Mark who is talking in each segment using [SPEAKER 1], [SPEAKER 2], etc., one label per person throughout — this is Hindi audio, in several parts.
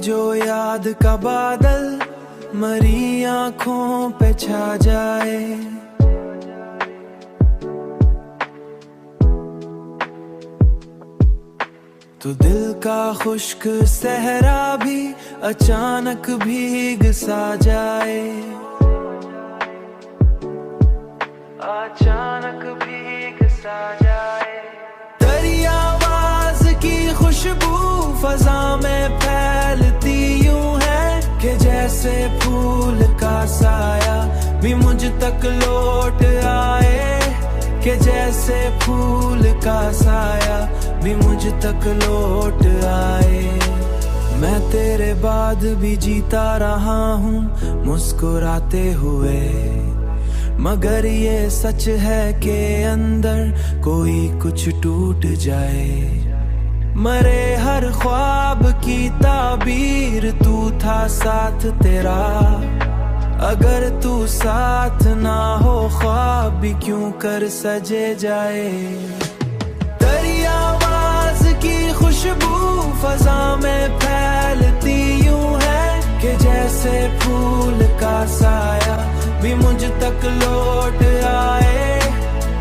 [SPEAKER 1] जो याद का बादल मरी आंखों पे छा जाए। तो दिल का खुश्क सहरा भी अचानक भीग सा जाए, अचानक भीग सा जाए। तेरी आवाज की खुशबू फजा में फैलती यूं है कि जैसे फूल का साया भी मुझ तक लौट आए, कि जैसे फूल का साया भी मुझ तक लौट आए। मैं तेरे बाद भी जीता रहा हूँ मुस्कुराते हुए, मगर ये सच है कि अंदर कोई कुछ टूट जाए। मरे हर ख्वाब की ताबीर तू था साथ तेरा, अगर तू साथ ना हो ख्वाब भी क्यों कर सजे जाए। तेरी आवाज की खुशबू फजा में फैलती यूं है कि जैसे फूल का साया भी मुझ तक लौट आए,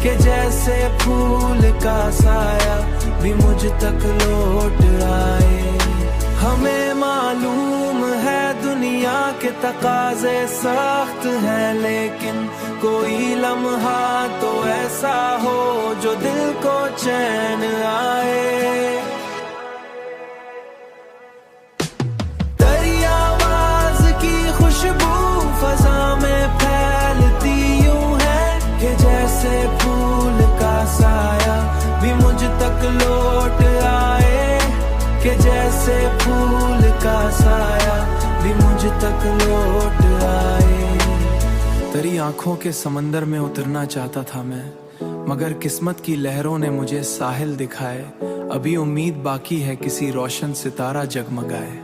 [SPEAKER 1] कि जैसे फूल का साया भी मुझ तक लौट आए। हमें मालूम है दुनिया के तकाजे सख्त हैं, लेकिन कोई लम्हा तो ऐसा हो जो दिल को चैन आए। तेरी आवाज की खुशबू फजा में फैलती यूं है कि जैसे फूल का साया भी मुझ तक लौट आए, कि जैसे फूल का साया भी मुझ तक लौट आए। तेरी आंखों के समंदर में उतरना चाहता था मैं, मगर किस्मत की लहरों ने मुझे साहिल दिखाए। अभी उम्मीद बाकी है किसी रोशन सितारा जगमगाए।